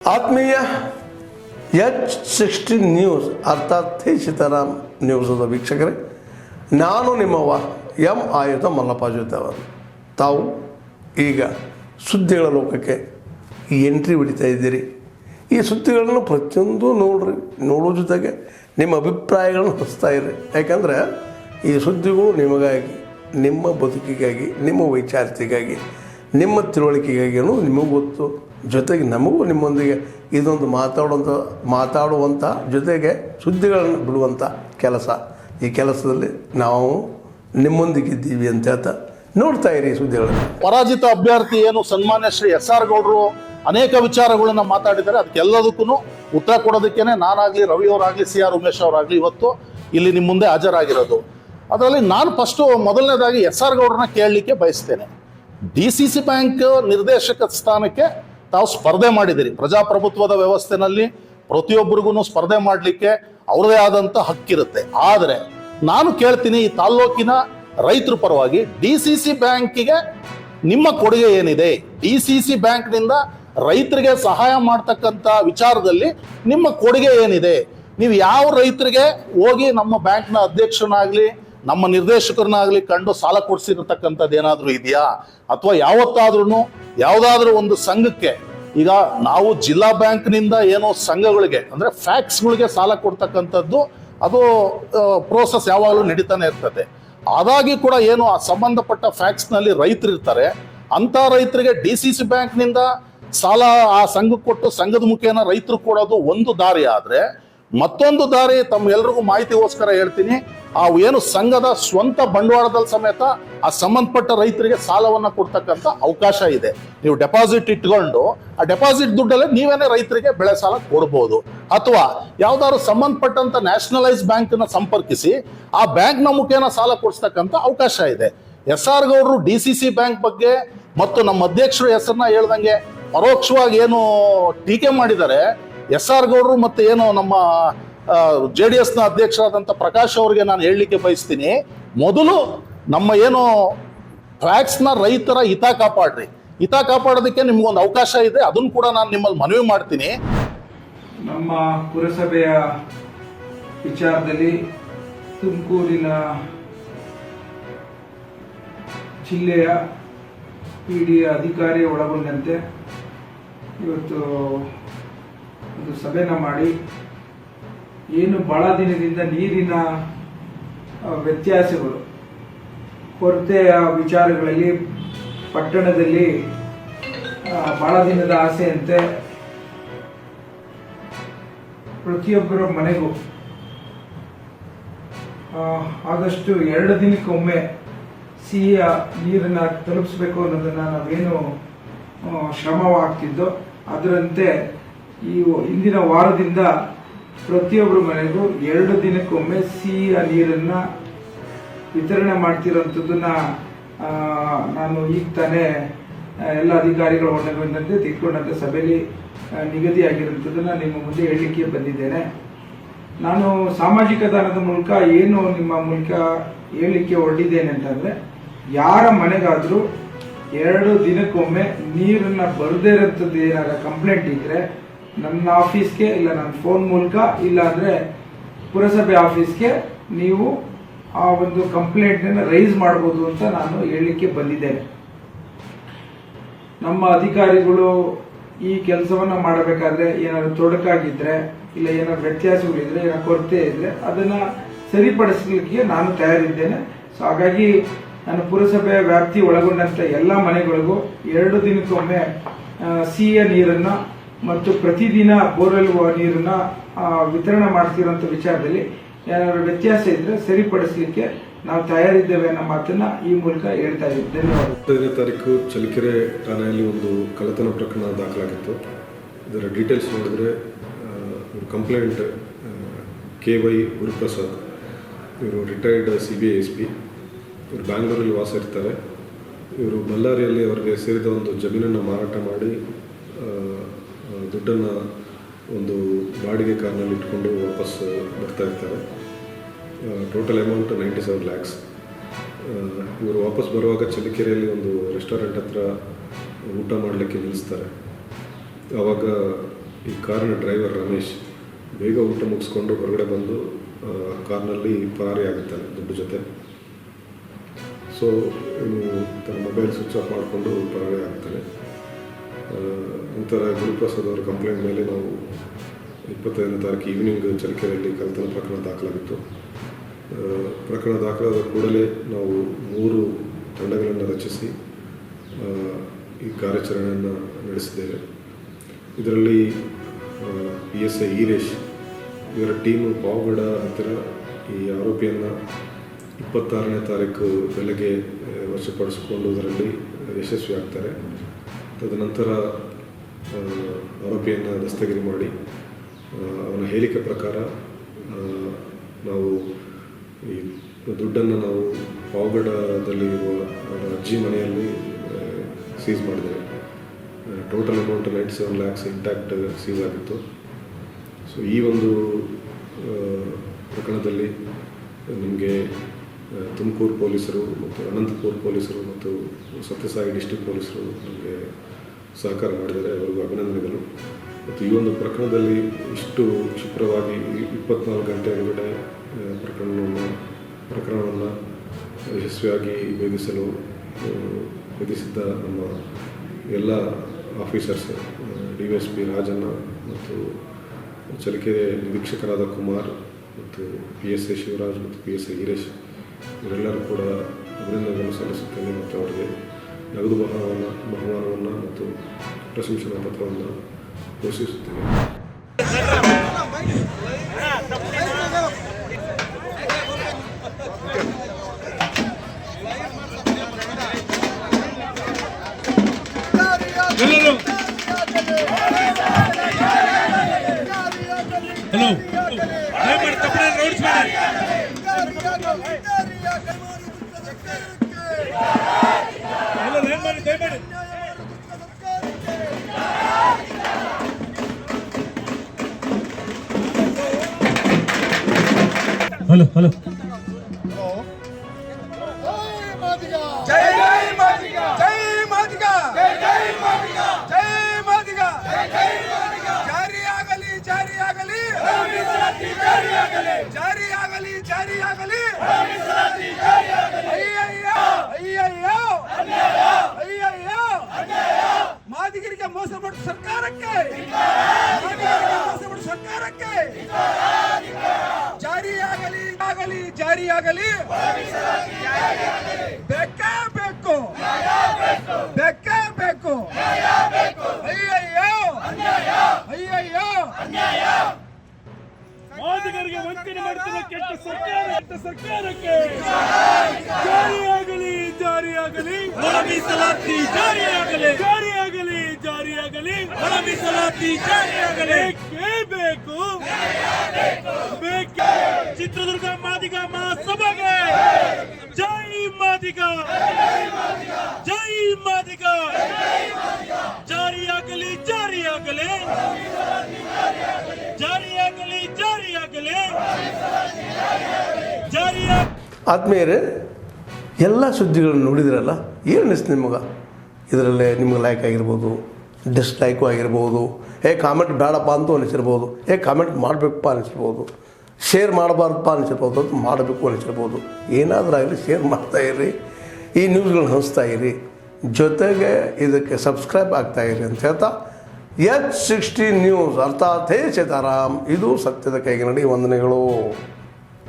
ಆತ್ಮೀಯ H16 news ಅರ್ಥಾತ್ ಸೀತಾರಾಮ್ ನ್ಯೂಸದ ವೀಕ್ಷಕರೇ, ನಾನು ನಿಮ್ಮವ ಎಂ ಆಯುಧ ಮಲ್ಲಪ್ಪ ಜೊತೆವ. ತಾವು ಈಗ ಸುದ್ದಿಗಳ ಲೋಕಕ್ಕೆ ಎಂಟ್ರಿ ಹೊಡಿತಾ ಇದ್ದೀರಿ. ಈ ಸುದ್ದಿಗಳನ್ನು ಪ್ರತಿಯೊಂದು ನೋಡೋ ಜೊತೆಗೆ ನಿಮ್ಮ ಅಭಿಪ್ರಾಯಗಳನ್ನು ಹಚ್ತಾ ಇರಿ. ಯಾಕಂದರೆ ಈ ಸುದ್ದಿಗಳು ನಿಮಗಾಗಿ, ನಿಮ್ಮ ಬದುಕಿಗಾಗಿ, ನಿಮ್ಮ ವೈಚಾರಿಕೆಗಾಗಿ, ನಿಮ್ಮ ತಿಳುವಳಿಕೆಗಾಗಿಯೂ ನಿಮಗೂ ಗೊತ್ತು. ಜೊತೆಗೆ ನಮಗೂ ನಿಮ್ಮೊಂದಿಗೆ ಇದೊಂದು ಮಾತಾಡುವಂಥ ಜೊತೆಗೆ ಸುದ್ದಿಗಳನ್ನು ಬಿಡುವಂಥ ಕೆಲಸ. ಈ ಕೆಲಸದಲ್ಲಿ ನಾವು ನಿಮ್ಮೊಂದಿಗಿದ್ದೀವಿ ಅಂತ ಹೇಳ್ತಾ ನೋಡ್ತಾ ಇರಿ ಸುದ್ದಿಗಳನ್ನು. ಪರಾಜಿತ ಅಭ್ಯರ್ಥಿ ಏನು ಸನ್ಮಾನ್ಯ ಶ್ರೀ ಎಸ್.ಆರ್. ಗೌಡರು ಅನೇಕ ವಿಚಾರಗಳನ್ನ ಮಾತಾಡಿದ್ದಾರೆ. ಅದಕ್ಕೆಲ್ಲದಕ್ಕೂ ಉತ್ತರ ಕೊಡೋದಕ್ಕೇನೆ ನಾನಾಗಲಿ, ರವಿ ಅವರಾಗಲಿ, ಸಿ.ಆರ್. ಉಮೇಶ್ ಅವರಾಗಲಿ ಇವತ್ತು ಇಲ್ಲಿ ನಿಮ್ಮ ಮುಂದೆ ಹಾಜರಾಗಿರೋದು. ಅದರಲ್ಲಿ ನಾನು ಮೊದಲನೇದಾಗಿ ಎಸ್.ಆರ್. ಗೌಡ್ರನ್ನ ಕೇಳಲಿಕ್ಕೆ ಬಯಸ್ತೇನೆ. DCC ಬ್ಯಾಂಕ್ ನಿರ್ದೇಶಕ ಸ್ಥಾನಕ್ಕೆ ತಾವು ಸ್ಪರ್ಧೆ ಮಾಡಿದ್ದೀರಿ. ಪ್ರಜಾಪ್ರಭುತ್ವದ ವ್ಯವಸ್ಥೆನಲ್ಲಿ ಪ್ರತಿಯೊಬ್ಬರಿಗೂ ಸ್ಪರ್ಧೆ ಮಾಡಲಿಕ್ಕೆ ಅವ್ರದೇ ಆದಂಥ ಹಕ್ಕಿರುತ್ತೆ. ಆದರೆ ನಾನು ಕೇಳ್ತೀನಿ, ಈ ತಾಲ್ಲೂಕಿನ ರೈತರ ಪರವಾಗಿ DCC ಬ್ಯಾಂಕಿಗೆ ನಿಮ್ಮ ಕೊಡುಗೆ ಏನಿದೆ? DCC ಬ್ಯಾಂಕ್ನಿಂದ ರೈತರಿಗೆ ಸಹಾಯ ಮಾಡ್ತಕ್ಕಂಥ ವಿಚಾರದಲ್ಲಿ ನಿಮ್ಮ ಕೊಡುಗೆ ಏನಿದೆ? ನೀವು ಯಾವ ರೈತರಿಗೆ ಹೋಗಿ ನಮ್ಮ ಬ್ಯಾಂಕ್ನ ಅಧ್ಯಕ್ಷನಾಗಲಿ, ನಮ್ಮ ನಿರ್ದೇಶಕರನ್ನಾಗಲಿ ಕಂಡು ಸಾಲ ಕೊಡಿಸಿರ್ತಕ್ಕಂಥದ್ದು ಏನಾದರೂ ಇದೆಯಾ? ಅಥವಾ ಯಾವತ್ತಾದ್ರೂ ಯಾವುದಾದ್ರೂ ಒಂದು ಸಂಘಕ್ಕೆ, ಈಗ ನಾವು ಜಿಲ್ಲಾ ಬ್ಯಾಂಕ್ನಿಂದ ಏನೋ ಸಂಘಗಳಿಗೆ ಅಂದರೆ ಫ್ಯಾಕ್ಸ್ಗಳಿಗೆ ಸಾಲ ಕೊಡ್ತಕ್ಕಂಥದ್ದು ಅದು ಪ್ರೋಸೆಸ್ ಯಾವಾಗಲೂ ನಡೀತಾನೆ ಇರ್ತದೆ. ಅದಾಗಿ ಕೂಡ ಏನು ಆ ಸಂಬಂಧಪಟ್ಟ ಫ್ಯಾಕ್ಸ್ನಲ್ಲಿ ರೈತರು ಇರ್ತಾರೆ, ಅಂಥ ರೈತರಿಗೆ DCC ಬ್ಯಾಂಕ್ನಿಂದ ಸಾಲ ಆ ಸಂಘಕ್ಕೆ ಕೊಟ್ಟು ಸಂಘದ ಮುಖೇನ ರೈತರು ಕೊಡೋದು ಒಂದು ದಾರಿ. ಆದರೆ ಮತ್ತೊಂದು ದಾರಿ ತಮ್ಮೆಲ್ರಿಗೂ ಮಾಹಿತಿಗೋಸ್ಕರ ಹೇಳ್ತೀನಿ, ಆ ಏನು ಸಂಘದ ಸ್ವಂತ ಬಂಡವಾಳದಲ್ಲಿ ಸಮೇತ ಆ ಸಂಬಂಧಪಟ್ಟ ರೈತರಿಗೆ ಸಾಲವನ್ನ ಕೊಡ್ತಕ್ಕಂಥ ಅವಕಾಶ ಇದೆ. ನೀವು ಡೆಪಾಸಿಟ್ ಇಟ್ಕೊಂಡು ಆ ಡೆಪಾಸಿಟ್ ದುಡ್ಡಲ್ಲೇ ನೀವೇನೇ ರೈತರಿಗೆ ಬೆಳೆ ಸಾಲ ಕೊಡ್ಬೋದು. ಅಥವಾ ಯಾವ್ದಾದ್ರು ಸಂಬಂಧಪಟ್ಟಂತ ನ್ಯಾಷನಲೈಸ್ ಬ್ಯಾಂಕ್ನ ಸಂಪರ್ಕಿಸಿ ಆ ಬ್ಯಾಂಕ್ನ ಮುಖೇನ ಸಾಲ ಕೊಡಿಸ್ತಕ್ಕಂಥ ಅವಕಾಶ ಇದೆ. ಎಸ್.ಆರ್. ಗೌಡರು DCC ಬ್ಯಾಂಕ್ ಬಗ್ಗೆ ಮತ್ತು ನಮ್ಮ ಅಧ್ಯಕ್ಷರು ಹೆಸರನ್ನ ಹೇಳ್ದಂಗೆ ಪರೋಕ್ಷವಾಗಿ ಏನು ಟೀಕೆ ಮಾಡಿದ್ದಾರೆ, ಎಸ್.ಆರ್. ಗೌಡರು ಮತ್ತೆ ಏನು ನಮ್ಮ JDS ನ ಅಧ್ಯಕ್ಷರಾದಂಥ ಪ್ರಕಾಶ್ ಅವರಿಗೆ ನಾನು ಹೇಳಲಿಕ್ಕೆ ಬಯಸ್ತೀನಿ, ಮೊದಲು ನಮ್ಮ ಏನು ಫ್ಯಾಕ್ಸ್ನ ರೈತರ ಹಿತ ಕಾಪಾಡ್ರಿ. ಹಿತ ಕಾಪಾಡೋದಕ್ಕೆ ನಿಮ್ಗೊಂದು ಅವಕಾಶ ಇದೆ, ಅದನ್ನು ಕೂಡ ನಾನು ನಿಮ್ಮಲ್ಲಿ ಮನವಿ ಮಾಡ್ತೀನಿ. ನಮ್ಮ ಪುರಸಭೆಯ ವಿಚಾರದಲ್ಲಿ ತುಮಕೂರಿನ ಜಿಲ್ಲೆಯ PD ಅಧಿಕಾರಿ ಒಳಗೊಂಡಂತೆ ಇವತ್ತು ಒಂದು ಸಭೆನ ಮಾಡಿ ಏನು ಬಹಳ ದಿನದಿಂದ ನೀರಿನ ವ್ಯತ್ಯಾಸಗಳು, ಕೊರತೆಯ ವಿಚಾರಗಳಲ್ಲಿ ಪಟ್ಟಣದಲ್ಲಿ ಬಹಳ ದಿನದ ಆಸೆಯಂತೆ ಪ್ರತಿಯೊಬ್ಬರ ಮನೆಗೂ ಆದಷ್ಟು 2 ದಿನಕ್ಕೊಮ್ಮೆ ಸಿಹಿಯ ನೀರನ್ನು ತಲುಪಿಸ್ಬೇಕು ಅನ್ನೋದನ್ನು ನಾವೇನು ಶ್ರಮವಾಗ್ತಿದ್ದೋ ಅದರಂತೆ ಈ ಇಂದಿನ ವಾರದಿಂದ ಪ್ರತಿಯೊಬ್ಬರ ಮನೆಗೂ 2 ದಿನಕ್ಕೊಮ್ಮೆ ಸಿಹಿಯ ನೀರನ್ನು ವಿತರಣೆ ಮಾಡ್ತಿರೋಂಥದ್ದನ್ನ ನಾನು ಈಗ ತಾನೇ ಎಲ್ಲ ಅಧಿಕಾರಿಗಳ ಒಳಗೊಂಡಂತೆ ತಿಳ್ಕೊಂಡಂತೆ ಸಭೆಯಲ್ಲಿ ನಿಗದಿಯಾಗಿರುವಂಥದ್ದನ್ನು ನಿಮ್ಮ ಮುಂದೆ ಹೇಳಲಿಕ್ಕೆ ಬಂದಿದ್ದೇನೆ. ನಾನು ಸಾಮಾಜಿಕ ತಾಣದ ಮೂಲಕ ಏನು ನಿಮ್ಮ ಮೂಲಕ ಹೇಳಲಿಕ್ಕೆ ಹೊರಟಿದ್ದೇನೆ ಅಂತಂದರೆ, ಯಾರ ಮನೆಗಾದರೂ 2 ದಿನಕ್ಕೊಮ್ಮೆ ನೀರನ್ನು ಬರದೇ ಇರೋಂಥದ್ದು ಏನಾರ ಕಂಪ್ಲೇಂಟ್ ಇದ್ದರೆ ನನ್ನ ಆಫೀಸ್ಗೆ, ಇಲ್ಲ ನನ್ನ ಫೋನ್ ಮೂಲಕ, ಇಲ್ಲ ಅಂದರೆ ಪುರಸಭೆ ಆಫೀಸ್ಗೆ ನೀವು ಆ ಒಂದು ಕಂಪ್ಲೇಂಟನ್ನು ರೈಸ್ ಮಾಡ್ಬೋದು ಅಂತ ನಾನು ಹೇಳಲಿಕ್ಕೆ ಬಂದಿದ್ದೇನೆ. ನಮ್ಮ ಅಧಿಕಾರಿಗಳು ಈ ಕೆಲಸವನ್ನು ಮಾಡಬೇಕಾದ್ರೆ ಏನಾದ್ರು ತೊಡಕಾಗಿದ್ದರೆ, ಇಲ್ಲ ಏನಾದ್ರು ವ್ಯತ್ಯಾಸಗಳಿದ್ರೆ, ಏನಾದ್ರು ಕೊರತೆ ಇದ್ದರೆ ಅದನ್ನು ಸರಿಪಡಿಸಲಿಕ್ಕೆ ನಾನು ತಯಾರಿದ್ದೇನೆ. ಸೊ ಹಾಗಾಗಿ ನಾನು ಪುರಸಭೆಯ ವ್ಯಾಪ್ತಿ ಒಳಗೊಂಡಂಥ ಎಲ್ಲ ಮನೆಗಳಿಗೂ 2 ದಿನಕ್ಕೊಮ್ಮೆ ಸಿಹಿಯ ನೀರನ್ನು ಮತ್ತು ಪ್ರತಿದಿನ ಬೋರ್ವೆಲ್ ನೀರನ್ನು ವಿತರಣೆ ಮಾಡ್ತಿರೋಂಥ ವಿಚಾರದಲ್ಲಿ ಏನಾದರೂ ವ್ಯತ್ಯಾಸ ಇದ್ದರೆ ಸರಿಪಡಿಸಲಿಕ್ಕೆ ನಾವು ತಯಾರಿದ್ದೇವೆ ಅನ್ನೋ ಮಾತನ್ನು ಈ ಮೂಲಕ ಹೇಳ್ತಾ ಇದ್ದೀವಿ. ಧನ್ಯವಾದ. 15ನೇ ತಾರೀಕು ಚಳ್ಳಕೆರೆ ಠಾಣೆಯಲ್ಲಿ ಒಂದು ಕಳ್ಳತನ ಪ್ರಕರಣ ದಾಖಲಾಗಿತ್ತು. ಇದರ ಡೀಟೇಲ್ಸ್ ನೋಡಿದ್ರೆ ಕಂಪ್ಲೇಂಟ್ KY ಗುರುಪ್ರಸಾದ್, ಇವರು ರಿಟೈರ್ಡ್ CBI SP, ಇವರು ಬ್ಯಾಂಗ್ಳೂರಲ್ಲಿ ವಾಸ ಇರ್ತಾರೆ. ಇವರು ಬಳ್ಳಾರಿಯಲ್ಲಿ ಅವರಿಗೆ ಸೇರಿದ ಒಂದು ಜಮೀನನ್ನು ಮಾರಾಟ ಮಾಡಿ ದುಡ್ಡನ್ನು ಒಂದು ಬಾಡಿಗೆ ಕಾರ್ನಲ್ಲಿ ಇಟ್ಕೊಂಡು ವಾಪಸ್ ಬರ್ತಾ ಇರ್ತಾರೆ. Total amount 97 lakhs. ಇವರು ವಾಪಸ್ ಬರುವಾಗ ಚಳ್ಳಕೆರೆಯಲ್ಲಿ ಒಂದು ರೆಸ್ಟೋರೆಂಟ್ ಹತ್ರ ಊಟ ಮಾಡಲಿಕ್ಕೆ ನಿಲ್ಲಿಸ್ತಾರೆ. ಆವಾಗ ಈ ಕಾರಿನ ಡ್ರೈವರ್ ರಮೇಶ್ ಬೇಗ ಊಟ ಮುಗಿಸ್ಕೊಂಡು ಹೊರಗಡೆ ಬಂದು ಕಾರ್ನಲ್ಲಿ ಪರಾರಿ ಆಗುತ್ತಾನೆ ದುಡ್ಡು ಜೊತೆ. ಸೊ ಇವನು ತನ್ನ ಮೊಬೈಲ್ ಸ್ವಿಚ್ ಆಫ್ ಮಾಡಿಕೊಂಡು ಪರಾರಿ ಆಗ್ತಾನೆ. ನಂತರ ಗುರುಪ್ರಸಾದ್ ಅವರ ಕಂಪ್ಲೇಂಟ್ ಮೇಲೆ ನಾವು 25ನೇ ತಾರೀಕು ಈವ್ನಿಂಗ್ ಚಳ್ಳಕೆರೆಯಲ್ಲಿ ಕಳ್ಳತನ ಪ್ರಕರಣ ದಾಖಲಾಗಿತ್ತು. ಪ್ರಕರಣ ದಾಖಲಾದ ಕೂಡಲೇ ನಾವು 3 ತಂಡಗಳನ್ನು ರಚಿಸಿ ಈ ಕಾರ್ಯಾಚರಣೆಯನ್ನು ನಡೆಸಿದ್ದೇವೆ. ಇದರಲ್ಲಿ PSI ಈರೇಶ್ ಇವರ ಟೀಮು ಪಾವಗಡ ಹತ್ತಿರ ಈ ಆರೋಪಿಯನ್ನು 26ನೇ ತಾರೀಕು ಬೆಳಗ್ಗೆ ವಶಪಡಿಸಿಕೊಳ್ಳುವುದರಲ್ಲಿ ಯಶಸ್ವಿ ಆಗ್ತಾರೆ. ತದನಂತರ ಆರೋಪಿಯನ್ನು ದಸ್ತಗಿರಿ ಮಾಡಿ ಅವನ ಹೇಳಿಕೆ ಪ್ರಕಾರ ನಾವು ಈ ದುಡ್ಡನ್ನು ನಾವು ಪಾವಗಡದಲ್ಲಿ ಇರುವ ಅವರ ಅಜ್ಜಿ ಮನೆಯಲ್ಲಿ ಸೀಸ್ ಮಾಡಿದ್ದೇವೆ. Total amount 97 lakhs intact seize ಆಗಿತ್ತು. ಸೊ ಈ ಒಂದು ಪ್ರಕರಣದಲ್ಲಿ ನಮಗೆ ತುಮಕೂರು ಪೊಲೀಸರು ಮತ್ತು ಅನಂತಪುರ ಪೊಲೀಸರು ಮತ್ತು ಸತ್ಯಸಾಯಿ ಡಿಸ್ಟಿಕ್ ಪೊಲೀಸರು ನಮಗೆ ಸಹಕಾರ ಮಾಡಿದ್ದಾರೆ. ಅವರಿಗೂ ಅಭಿನಂದನೆಗಳು. ಮತ್ತು ಈ ಒಂದು ಪ್ರಕರಣದಲ್ಲಿ ಇಷ್ಟು ಕ್ಷಿಪ್ರವಾಗಿ 24 ಗಂಟೆ ಒಳಗಡೆ ಪ್ರಕರಣವನ್ನು ಯಶಸ್ವಿಯಾಗಿ ಭೇದಿಸಿದ್ದ ನಮ್ಮ ಎಲ್ಲ ಆಫೀಸರ್ಸ್ DSP ರಾಜಣ್ಣ ಮತ್ತು ಚಳ್ಳಕೆರೆ ನಿರೀಕ್ಷಕರಾದ ಕುಮಾರ್ ಮತ್ತು PSI ಶಿವರಾಜ್ ಮತ್ತು PSI ಈರೇಶ್ ಇವರೆಲ್ಲರೂ ಕೂಡ ಅಭಿನಂದನೆಗಳನ್ನು ಸಲ್ಲಿಸುತ್ತೇನೆ ಮತ್ತು ಅವರಿಗೆ ನಗದು ಬಹುಮಾನವನ್ನು ಮತ್ತು ಪ್ರಶಂಸನಾ ಪತ್ರವನ್ನು ಘೋಷಿಸುತ್ತೇನೆ. ಹಲೋ ಹಲೋ ಮಾದಿಗರಿಗೆ ಮೋಸ ಮಾಡ ಸರ್ಕಾರಕ್ಕೆ ಜಾರಿಯಾಗಲಿ ಬೇಕೇ ಬೇಕು ಅಯ್ಯಯ್ಯೋ ಮಾದಿಗರಿಗೆ ವಂಚನೆ ಮಾಡುತ್ತಿರುವ ಕೆಟ್ಟ ಸರ್ಕಾರಕ್ಕೆ ಜಾರಿಯಾಗಲಿ ಒಳ ಮೀಸಲಾತಿ ಜಾರಿಯಾಗಲಿ ಒಳ ಮೀಸಲಾತಿ ಜಾರಿಯಾಗಲಿ ಬೇಕು ಚಿತ್ರದುರ್ಗ ಮಾದಿಗ ಮಹಾಸಭೆಗೆ ಜೈ ಮಾದಿಗ ಜಾರಿಯಾಗಲಿ ಆತ್ಮೀಯರೇ, ಎಲ್ಲ ಸುದ್ದಿಗಳನ್ನು ನೋಡಿದ್ರಲ್ಲ, ಏನು ಅನಿಸ್ತು ನಿಮಗೆ? ಇದರಲ್ಲೇ ನಿಮ್ಗೆ ಲೈಕ್ ಆಗಿರ್ಬೋದು, ಡಿಸ್ಲೈಕು ಆಗಿರ್ಬೋದು, ಕಾಮೆಂಟ್ ಬೇಡಪ್ಪ ಅಂತೂ ಅನಿಸಿರ್ಬೋದು, ಕಾಮೆಂಟ್ ಮಾಡಬೇಕಪ್ಪ ಅನಿಸಿರ್ಬೋದು, ಶೇರ್ ಮಾಡಬಾರ್ದಪ್ಪ ಅನಿಸಿರ್ಬೋದು, ಅದು ಮಾಡಬೇಕು ಅನಿಸಿರ್ಬೋದು. ಏನಾದರೂ ಆಗಲಿ ಶೇರ್ ಮಾಡ್ತಾಯಿರಿ, ಈ ನ್ಯೂಸ್ಗಳನ್ನ ಹಂಚ್ತಾ ಇರಿ, ಜೊತೆಗೆ ಇದಕ್ಕೆ ಸಬ್ಸ್ಕ್ರೈಬ್ ಆಗ್ತಾಯಿರಿ ಅಂತ ಹೇಳ್ತಾ H16 ನ್ಯೂಸ್ ಅರ್ಥಾತ್ ಹೇ ಸೀತಾರಾಮ್, ಇದು ಸತ್ಯದ ಕೈಗನ್ನಡಿ. ವಂದನೆಗಳು.